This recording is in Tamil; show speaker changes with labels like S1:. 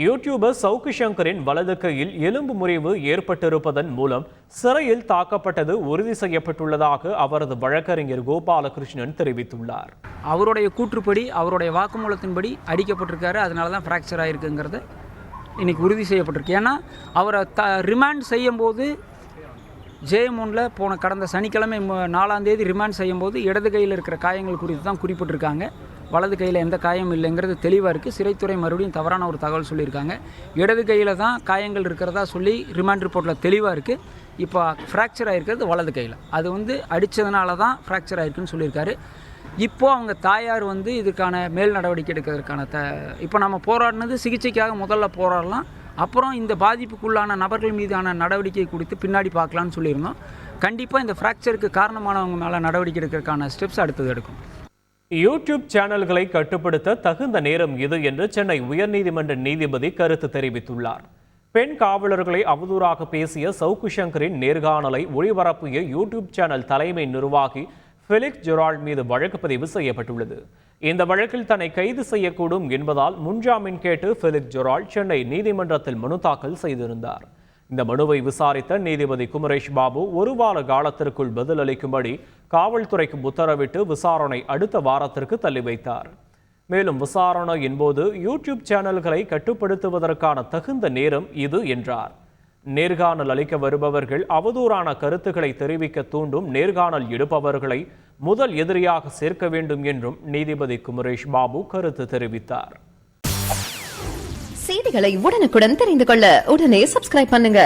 S1: யூடியூபர் சவுக்கு சங்கரின் வலது கையில் எலும்பு முறிவு ஏற்பட்டிருப்பதன் மூலம் சிறையில் தாக்கப்பட்டது உறுதி செய்யப்பட்டுள்ளதாக அவரது வழக்கறிஞர் கோபாலகிருஷ்ணன் தெரிவித்துள்ளார்.
S2: அவருடைய கூற்றுப்படி, அவருடைய வாக்குமூலத்தின்படி அடிக்கப்பட்டிருக்காரு. அதனால தான் ஃப்ராக்சர் ஆகிருக்குங்கிறது இன்னைக்கு உறுதி செய்யப்பட்டிருக்கு. ஏன்னா அவரை ரிமாண்ட் செய்யும்போது ஜெயமோனில் போன கடந்த சனிக்கிழமை 4ஆம் தேதி ரிமாண்ட் செய்யும்போது இடது கையில் இருக்கிற காயங்கள் குறித்து தான் குறிப்பிட்டிருக்காங்க. வலது கையில் எந்த காயம் இல்லைங்கிறது தெளிவாக இருக்குது. சிறைத்துறை மறுபடியும் தவறான ஒரு தகவல் சொல்லியிருக்காங்க. இடது கையில் தான் காயங்கள் இருக்கிறதா சொல்லி ரிமாண்ட் ரிப்போர்ட்டில் தெளிவாக இருக்குது. இப்போ ஃப்ராக்சர் ஆகிருக்கிறது வலது கையில். அது அடித்ததுனால தான் ஃப்ராக்சர் ஆகிருக்குன்னு சொல்லியிருக்காரு. இப்போது அவங்க தாயார் இதுக்கான மேல் நடவடிக்கை எடுக்கிறதுக்கான இப்போ நம்ம போராடினது சிகிச்சைக்காக முதல்ல போராடலாம், அப்புறம் இந்த பாதிப்புக்குள்ளான நபர்கள் மீதான நடவடிக்கை குறித்து பின்னாடி பார்க்கலான்னு சொல்லியிருந்தோம். கண்டிப்பாக இந்த ஃப்ராக்சருக்கு காரணமானவங்க மேலே நடவடிக்கை எடுக்கிறதுக்கான ஸ்டெப்ஸ் அடுத்தது எடுக்கும்.
S1: யூடியூப் சேனல்களை கட்டுப்படுத்த தகுந்த நேரம் இது என்று சென்னை உயர்நீதிமன்ற நீதிபதி கருத்து தெரிவித்துள்ளார். பெண் காவலர்களை அவதூறாக பேசிய சவுக்கு சங்கரின் நேர்காணலை ஒளிபரப்பிய யூடியூப் சேனல் தலைமை நிர்வாகி ஃபெலிக்ஸ் ஜெரால்ட் மீது வழக்கு பதிவு செய்யப்பட்டுள்ளது. இந்த வழக்கில் தன்னை கைது செய்யக்கூடும் என்பதால் முன்ஜாமீன் கேட்டு ஃபெலிக்ஸ் ஜெரால்ட் சென்னை நீதிமன்றத்தில் மனு தாக்கல் செய்திருந்தார். இந்த மனுவை விசாரித்த நீதிபதி குமரேஷ் பாபு ஒரு வார காலத்திற்குள் பதிலளிக்கும்படி காவல்துறைக்கு உத்தரவிட்டு விசாரணை அடுத்த வாரத்திற்கு தள்ளி வைத்தார். மேலும் விசாரணையின் போது யூடியூப் சேனல்களை கட்டுப்படுத்துவதற்கான தகுந்த நேரம் இது என்றார். நேர்காணல் அளிக்க வருபவர்கள் அவதூறான கருத்துக்களை தெரிவிக்க தூண்டும் நேர்காணல் எடுப்பவர்களை முதல் எதிரியாக சேர்க்க வேண்டும் என்றும் நீதிபதி குமரேஷ் பாபு கருத்து தெரிவித்தார்.
S3: செய்திகளை உடனுக்குடன் தெரிந்து கொள்ள உடனே சப்ஸ்கிரைப் பண்ணுங்க.